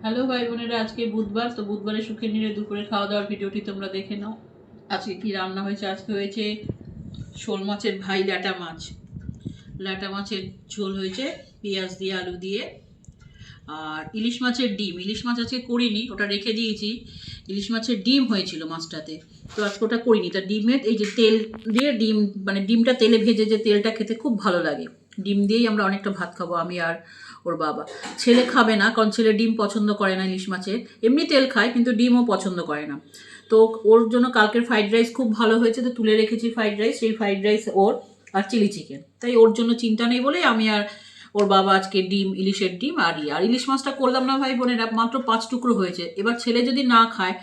Hello ভাই বোনেরা, আজকে বুধবার, তো বুধবারে সুখে নিরে দুপুরে খাওয়া দাওয়ার ভিডিওটি তোমরা দেখে নাও। আজকে কি রান্না হয়েছে? আজকে হয়েছে শোল মাছের ভাই, ল্যাটা মাছের ঝোল হয়েছে পেঁয়াজ দিয়ে, আলু দিয়ে। আর ইলিশ মাছের ডিম, ইলিশ মাছ আজকে করিনি, ওটা রেখে দিয়েছি। ইলিশ মাছের ডিম হয়েছিল মাছটাতে, তো আজকে ওটা করিনি। তা ডিমের এই যে তেল দিয়ে ডিম, মানে ডিমটা তেলে ভেজে যে তেলটা খেতে খুব ভালো লাগে, ডিম দিয়েই আমরা অনেকটা ভাত খাবো, আমি আর ওর বাবা। ছেলে খাবে না, কারণ ছেলে ডিম পছন্দ করে না ইলিশ মাছের, এমনি তেল খায় কিন্তু ডিমও পছন্দ করে না। তো ওর জন্য কালকের ফ্রাইড রাইস খুব ভালো হয়েছে, তো তুলে রেখেছি ফ্রাইড রাইস, সেই ফ্রাইড রাইস ওর, আর চিলি চিকেন। তাই ওর জন্য চিন্তা নেই বলেই আমি আর ওর বাবা আজকে ডিম, ইলিশের ডিম আর ইলিশ মাছটা করলাম না ভাই বোনেরা, মাত্র 5 টুকরো হয়েছে। এবার ছেলে যদি না খায়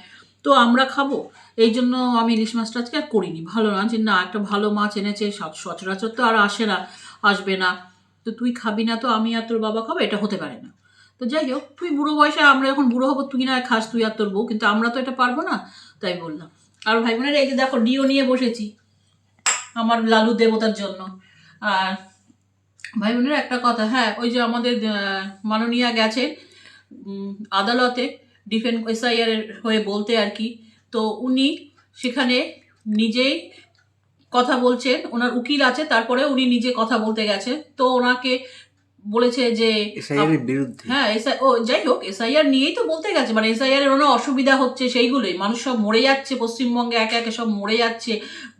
তো আমরা খাবো, এই জন্য আমি ইলিশ মাছটা আজকে আর করিনি। ভালো না যে না, একটা ভালো মাছ এনেছে, সচরাচর তো আর আসবে না, তো তুই খাবি না তো আমি আর তোর বাবা খাবো, এটা হতে পারে না। তো যাই হোক, তুই বুড়ো বয়সে, আমরা যখন বুড়ো হবো তুই না খাস, তুই আর তোর বউ, কিন্তু আমরা তো এটা পারবো না, তাই বললাম। আর ভাই বোনেরা, এই যে দেখো ডিও নিয়ে বসেছি আমার লালু দেবতার জন্য। আর ভাই বোনের একটা কথা, হ্যাঁ, ওই যে আমাদের মাননীয়া গেছে আদালতে ডিফেন্স এসআইআর এর হয়ে বলতে আর কি। তো উনি সেখানে নিজেই কথা বলছেন, ওনার উকিল আছে, তারপরে উনি নিজে কথা বলতে গেছেন। তো ওনাকে বলেছে যে বিরুদ্ধে, হ্যাঁ যাই হোক, এসআইআর নিয়েই তো বলতে গেছে, মানে এসআইআর এর অনেক অসুবিধা হচ্ছে, সেইগুলোই মানুষ সব মরে যাচ্ছে, পশ্চিমবঙ্গে একে একে সব মরে যাচ্ছে,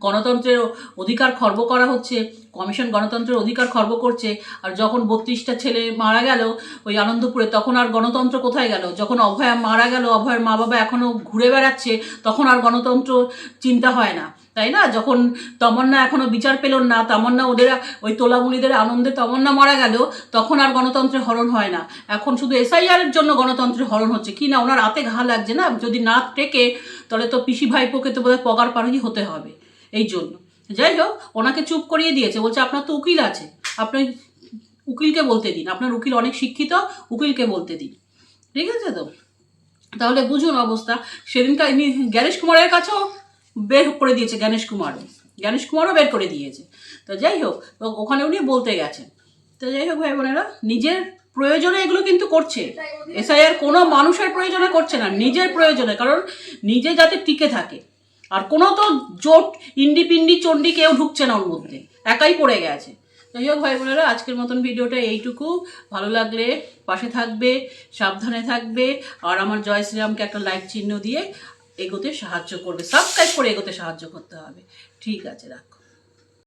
গণতন্ত্রের অধিকার খর্ব করা হচ্ছে, কমিশন গণতন্ত্রের অধিকার খর্ব করছে। আর যখন 32টা ছেলে মারা গেল ওই আনন্দপুরে, তখন আর গণতন্ত্র কোথায় গেল? যখন অভয়া মারা গেল, অভয়ের মা বাবা এখনো ঘুরে বেড়াচ্ছে, তখন আর গণতন্ত্র চিন্তা হয় না, তাই না? যখন তমন্না এখনো বিচার পেল না, তমন্না ওদের ওই তোলামুনিদের আনন্দে তমন্না মারা গেল, তখন আর গণতন্ত্রের হরণ হয় না। এখন শুধু এসআইআর এর জন্য গণতন্ত্রের হরণ হচ্ছে কি না, ওনার হাতে ঘা লাগছে না, যদি না টেকে তাহলে তো পিসি ভাইপোকে তো বোধহয় পগার পারই হতে হবে এই জন্য। যাই হোক, ওনাকে চুপ করিয়ে দিয়েছে, বলছে আপনার তো উকিল আছে, আপনি উকিলকে বলতে দিন, আপনার উকিল অনেক শিক্ষিত, উকিলকে বলতে দিন। ঠিক আছে? তো তাহলে বুঝুন অবস্থা। সেদিনকার জ্ঞানেশ কুমারের কাছেও বের করে দিয়েছে, জ্ঞানেশ কুমারও বের করে দিয়েছে। তো যাই হোক, তো ওখানে উনি বলতে গেছেন। তো যাই হোক ভাই বোনেরা, নিজের প্রয়োজনে এগুলো কিন্তু করছে এসআইআর, কোনো মানুষের প্রয়োজনে করছে না, নিজের প্রয়োজনে, কারণ নিজে যাতে টিকে থাকে। আর কোনো তো জোট ইন্ডিপিন্ডি চণ্ডী কেউ ঢুকছে না ওর মধ্যে, একাই পড়ে গেছে। যাই হোক ভাই বোনেরা, আজকের মতন ভিডিওটা এইটুকু। ভালো লাগলে পাশে থাকবে, সাবধানে থাকবে, আর আমার জয় শ্রীরামকে একটা লাইক চিহ্ন দিয়ে এগোতে সাহায্য করবে, সাবস্ক্রাইব করে এগোতে সাহায্য করতে হবে। ঠিক আছে, রাখ।